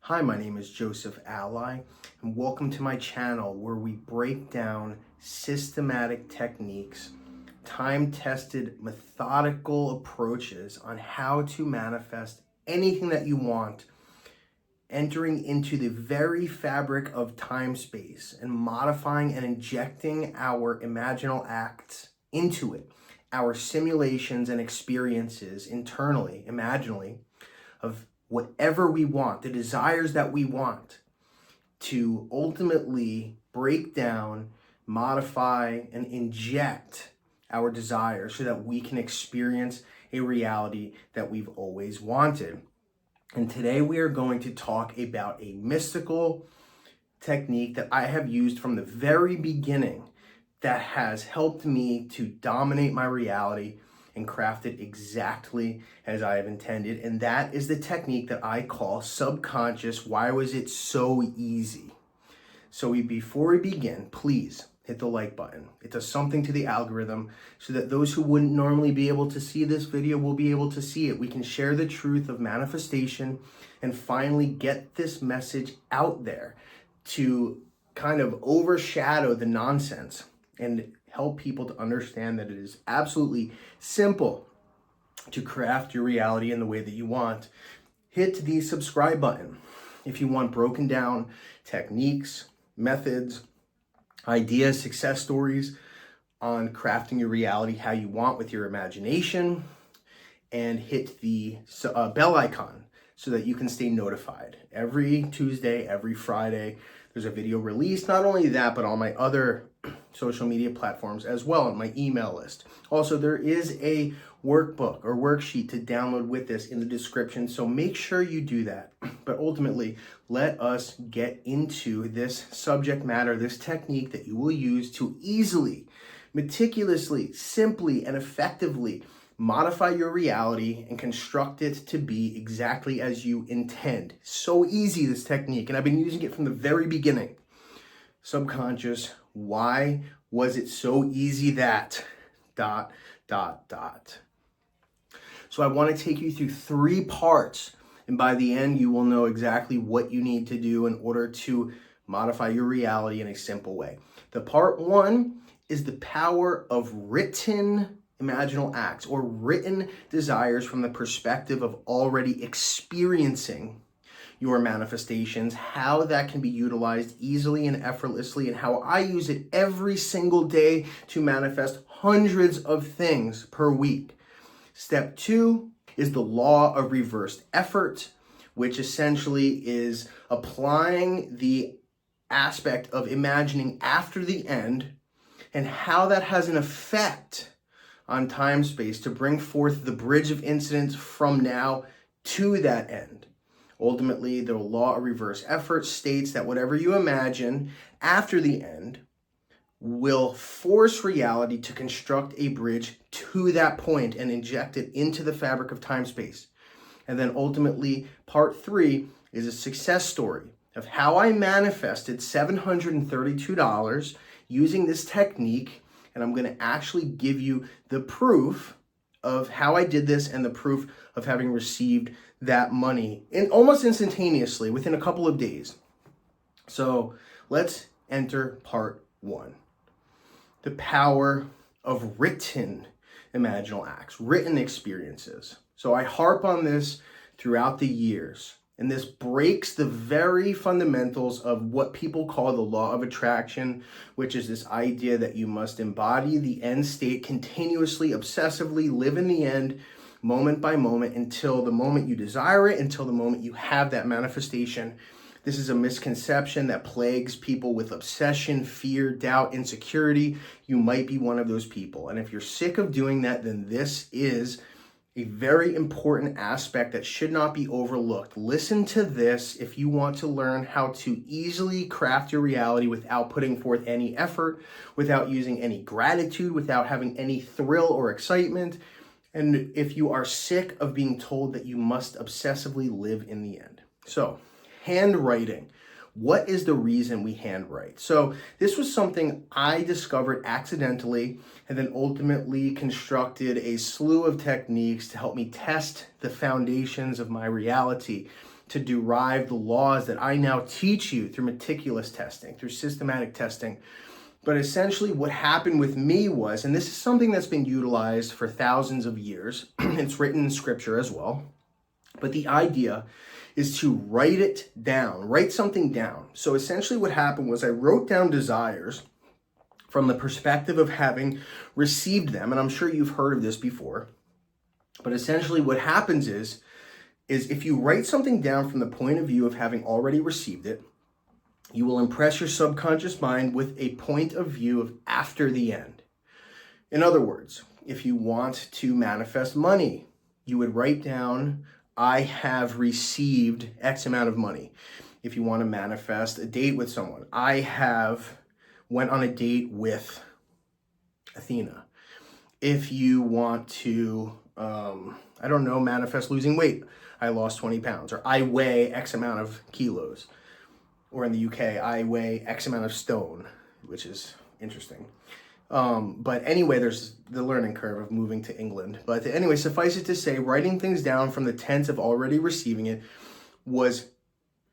Hi, my name is Joseph Alai, and welcome to my channel where we break down systematic techniques, time-tested, methodical approaches on how to manifest anything that you want, entering into the very fabric of time-space and modifying and injecting our imaginal acts into it, our simulations and experiences internally, imaginally, of whatever we want, the desires that we want, to ultimately break down, modify, and inject our desires so that we can experience a reality that we've always wanted. And today we are going to talk about a mystical technique that I have used from the very beginning that has helped me to dominate my reality and craft it exactly as I have intended. And that is the technique that I call subconscious. Why was it so easy? So before we begin, please hit the like button. It does something to the algorithm so that those who wouldn't normally be able to see this video will be able to see it. We can share the truth of manifestation and finally get this message out there to kind of overshadow the nonsense and help people to understand that it is absolutely simple to craft your reality in the way that you want. Hit the subscribe button if you want broken down techniques, methods, ideas, success stories on crafting your reality how you want with your imagination, and hit the bell icon so that you can stay notified. Every Tuesday, every Friday, there's a video released. Not only that, but on my other social media platforms as well, on my email list. Also, there is a workbook or worksheet to download with this in the description, so make sure you do that. But ultimately, let us get into this subject matter, this technique that you will use to easily, meticulously, simply, and effectively modify your reality and construct it to be exactly as you intend. So easy, this technique, and I've been using it from the very beginning. Subconscious, why was it so easy that ... So I want to take you through 3 parts, and by the end you will know exactly what you need to do in order to modify your reality in a simple way. The part 1 is the power of written imaginal acts or written desires from the perspective of already experiencing your manifestations, how that can be utilized easily and effortlessly, and how I use it every single day to manifest hundreds of things per week. Step 2 is the law of reversed effort, which essentially is applying the aspect of imagining after the end and how that has an effect on time space to bring forth the bridge of incidents from now to that end. Ultimately, the law of reverse effort states that whatever you imagine after the end will force reality to construct a bridge to that point and inject it into the fabric of time space. And then ultimately, part 3 is a success story of how I manifested $732 using this technique. And I'm going to actually give you the proof of how I did this and the proof of having received that money in almost instantaneously within a couple of days. So let's enter part 1. The power of written imaginal acts, written experiences. So I harp on this throughout the years, and this breaks the very fundamentals of what people call the law of attraction, which is this idea that you must embody the end state continuously, obsessively, live in the end, moment by moment, until the moment you desire it, until the moment you have that manifestation. This is a misconception that plagues people with obsession, fear, doubt, insecurity. You might be one of those people. And if you're sick of doing that, then this is a very important aspect that should not be overlooked. Listen to this if you want to learn how to easily craft your reality without putting forth any effort, without using any gratitude, without having any thrill or excitement. And if you are sick of being told that you must obsessively live in the end. So, handwriting. What is the reason we handwrite? So this was something I discovered accidentally and then ultimately constructed a slew of techniques to help me test the foundations of my reality to derive the laws that I now teach you through meticulous testing, through systematic testing. But essentially what happened with me was, and this is something that's been utilized for thousands of years, it's written in scripture as well, but the idea is to write it down, write something down. So essentially what happened was I wrote down desires from the perspective of having received them, and I'm sure you've heard of this before, but essentially what happens is if you write something down from the point of view of having already received it, you will impress your subconscious mind with a point of view of after the end. In other words, if you want to manifest money, you would write down, I have received X amount of money. If you want to manifest a date with someone, I have went on a date with Athena. If you want to, manifest losing weight, I lost 20 pounds, or I weigh X amount of kilos. Or in the UK, I weigh X amount of stone, which is interesting. But anyway, there's the learning curve of moving to England. But anyway, suffice it to say, writing things down from the tense of already receiving it was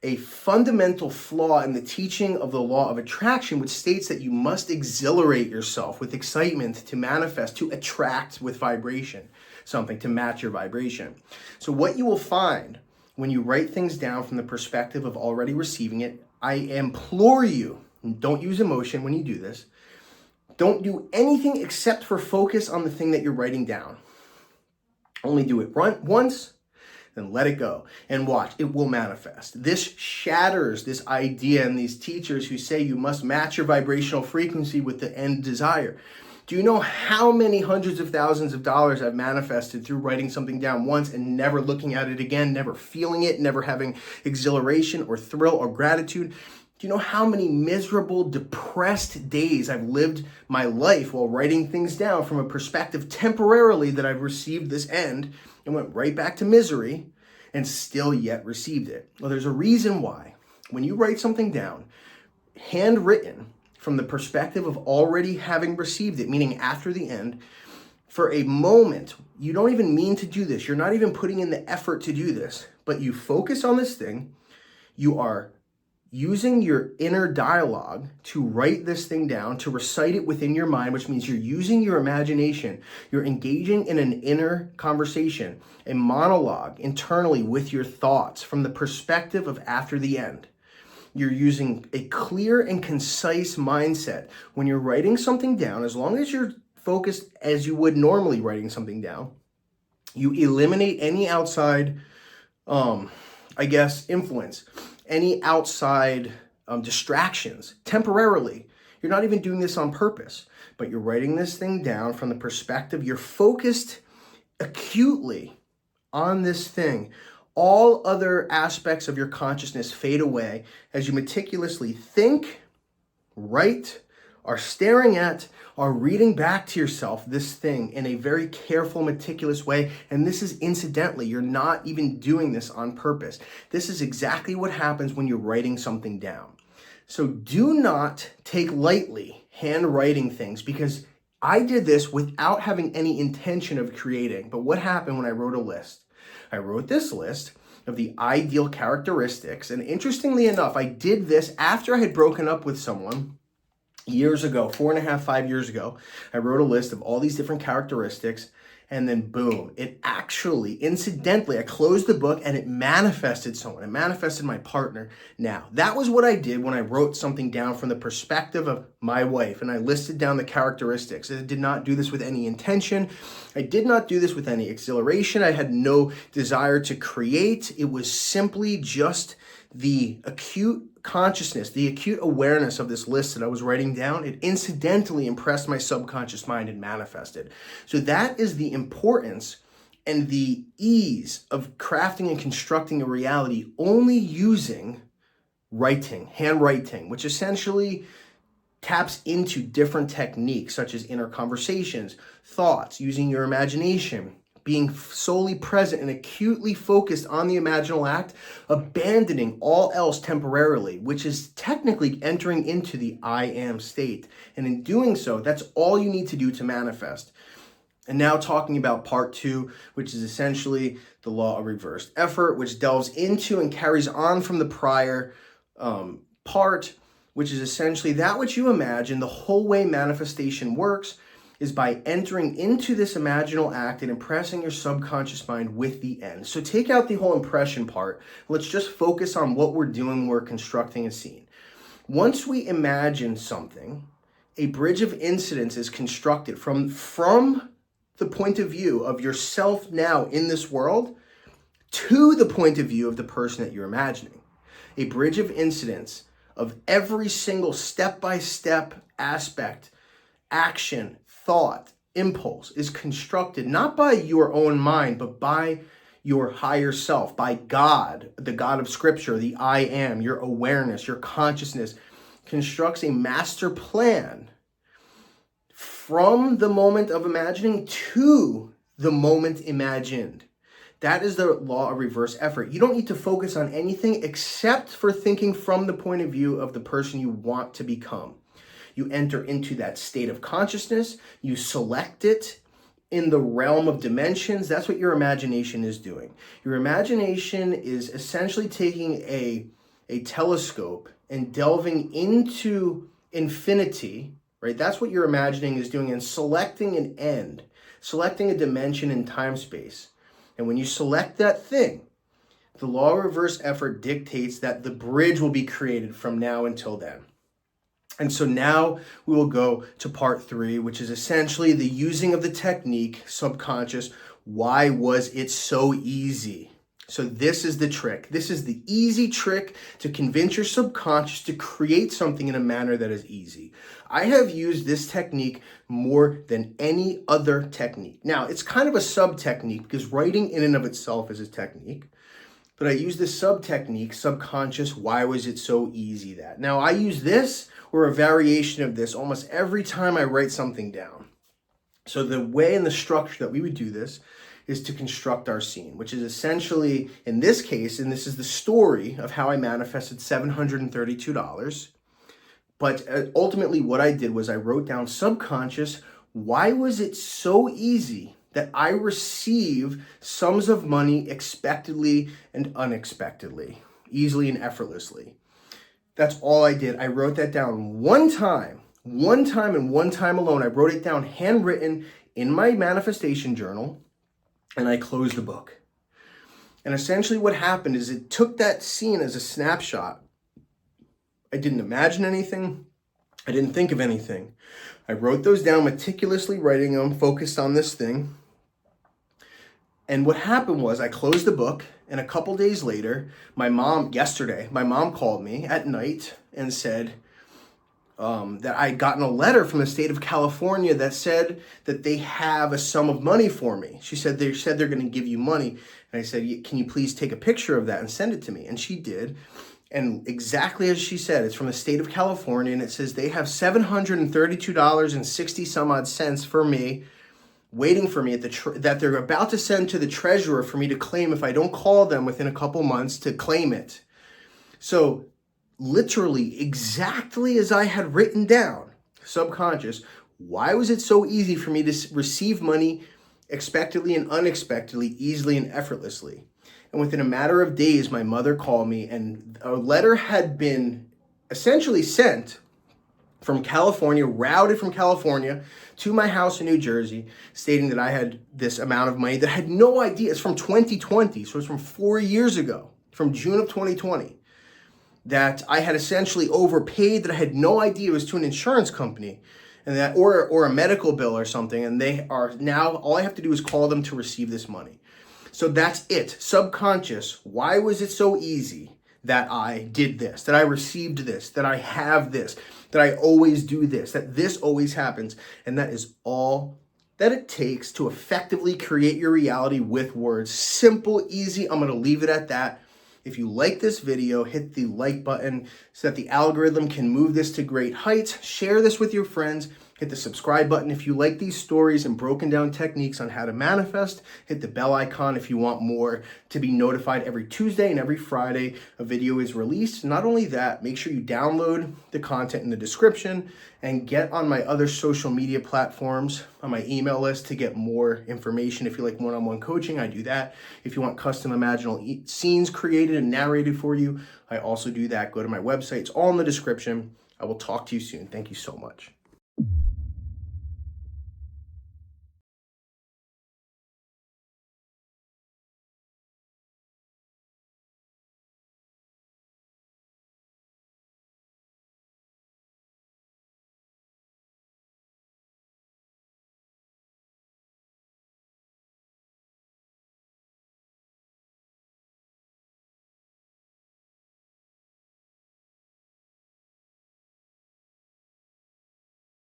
a fundamental flaw in the teaching of the law of attraction, which states that you must exhilarate yourself with excitement to manifest, to attract with vibration, something to match your vibration. So what you will find when you write things down from the perspective of already receiving it, I implore you, don't use emotion when you do this. Don't do anything except for focus on the thing that you're writing down. Only do it once, then let it go and watch. It will manifest. This shatters this idea and these teachers who say you must match your vibrational frequency with the end desire. Do you know how many hundreds of thousands of dollars I've manifested through writing something down once and never looking at it again, never feeling it, never having exhilaration or thrill or gratitude? Do you know how many miserable, depressed days I've lived my life while writing things down from a perspective temporarily that I've received this end and went right back to misery and still yet received it? Well, there's a reason why. When you write something down, handwritten, from the perspective of already having received it, meaning after the end, for a moment, you don't even mean to do this. You're not even putting in the effort to do this, but you focus on this thing. You are using your inner dialogue to write this thing down, to recite it within your mind, which means you're using your imagination. You're engaging in an inner conversation, a monologue internally with your thoughts from the perspective of after the end. You're using a clear and concise mindset. When you're writing something down, as long as you're focused as you would normally writing something down, you eliminate any outside, influence, any outside distractions temporarily. You're not even doing this on purpose, but you're writing this thing down from the perspective, you're focused acutely on this thing. All other aspects of your consciousness fade away as you meticulously think, write, are staring at, are reading back to yourself this thing in a very careful, meticulous way. And this is incidentally, you're not even doing this on purpose. This is exactly what happens when you're writing something down. So do not take lightly handwriting things, because I did this without having any intention of creating. But what happened when I wrote a list? I wrote this list of the ideal characteristics. And interestingly enough, I did this after I had broken up with someone years ago, 5 years ago. I wrote a list of all these different characteristics, and then boom, it actually, incidentally, I closed the book and it manifested someone. It manifested my partner. Now, that was what I did when I wrote something down from the perspective of my wife, and I listed down the characteristics. I did not do this with any intention. I did not do this with any exhilaration. I had no desire to create. It was simply just the acute consciousness, the acute awareness of this list that I was writing down. It incidentally impressed my subconscious mind and manifested. So that is the importance and the ease of crafting and constructing a reality only using writing, handwriting, which essentially taps into different techniques such as inner conversations, thoughts, using your imagination, being solely present and acutely focused on the imaginal act, abandoning all else temporarily, which is technically entering into the I am state. And in doing so, that's all you need to do to manifest. And now talking about part 2, which is essentially the law of reversed effort, which delves into and carries on from the prior part, which is essentially that which you imagine. The whole way manifestation works is by entering into this imaginal act and impressing your subconscious mind with the end. So take out the whole impression part. Let's just focus on what we're doing when we're constructing a scene. Once we imagine something, a bridge of incidents is constructed from the point of view of yourself now in this world to the point of view of the person that you're imagining. A bridge of incidents of every single step-by-step aspect, action, thought, impulse is constructed not by your own mind, but by your higher self, by God, the God of Scripture, the I am, your awareness, your consciousness, constructs a master plan from the moment of imagining to the moment imagined. That is the law of reverse effort. You don't need to focus on anything except for thinking from the point of view of the person you want to become. You enter into that state of consciousness, you select it in the realm of dimensions. That's what your imagination is doing. Your imagination is essentially taking a telescope and delving into infinity, right? That's what your imagining is doing, and selecting an end, selecting a dimension in time space. And when you select that thing, the law of reverse effort dictates that the bridge will be created from now until then. And so now we will go to part 3, which is essentially the using of the technique, subconscious. Why was it so easy? So this is the trick. This is the easy trick to convince your subconscious to create something in a manner that is easy. I have used this technique more than any other technique. Now, it's kind of a sub-technique because writing in and of itself is a technique. But I use this sub-technique, subconscious. Why was it so easy that? Now, I use this or a variation of this almost every time I write something down. So the way and the structure that we would do this is to construct our scene, which is essentially, in this case, and this is the story of how I manifested $732. But ultimately what I did was I wrote down subconscious, why was it so easy that I receive sums of money expectedly and unexpectedly, easily and effortlessly? That's all I did. I wrote that down one time and one time alone. I wrote it down handwritten in my manifestation journal, and I closed the book. And essentially what happened is it took that scene as a snapshot. I didn't imagine anything. I didn't think of anything. I wrote those down, meticulously writing them, focused on this thing. And what happened was I closed the book, and a couple days later, my mom called me at night and said that I'd gotten a letter from the state of California that said that they have a sum of money for me. She said they're going to give you money. And I said, can you please take a picture of that and send it to me? And she did. And exactly as she said, it's from the state of California, and it says they have $732.60 some odd cents for me, waiting for me that they're about to send to the treasurer for me to claim if I don't call them within a couple months to claim it. So literally exactly as I had written down, subconscious, why was it so easy for me to receive money expectedly and unexpectedly, easily and effortlessly? And within a matter of days, my mother called me, and a letter had been essentially sent from California, routed from California to my house in New Jersey, stating that I had this amount of money that I had no idea. It's from 2020, so it's from 4 years ago, from June of 2020, that I had essentially overpaid, that I had no idea it was to an insurance company, and that or a medical bill or something, and they are now, all I have to do is call them to receive this money. So that's it. Subconscious. Why was it so easy that I did this, that I received this, that I have this, that I always do this, that this always happens? And that is all that it takes to effectively create your reality with words. Simple, easy. I'm going to leave it at that. If you like this video, hit the like button so that the algorithm can move this to great heights. Share this with your friends. Hit the subscribe button if you like these stories and broken down techniques on how to manifest. Hit the bell icon if you want more, to be notified every Tuesday and every Friday a video is released. Not only that, make sure you download the content in the description and get on my other social media platforms on my email list to get more information. If you like one-on-one coaching, I do that. If you want custom imaginal scenes created and narrated for you, I also do that. Go to my website. It's all in the description. I will talk to you soon. Thank you so much.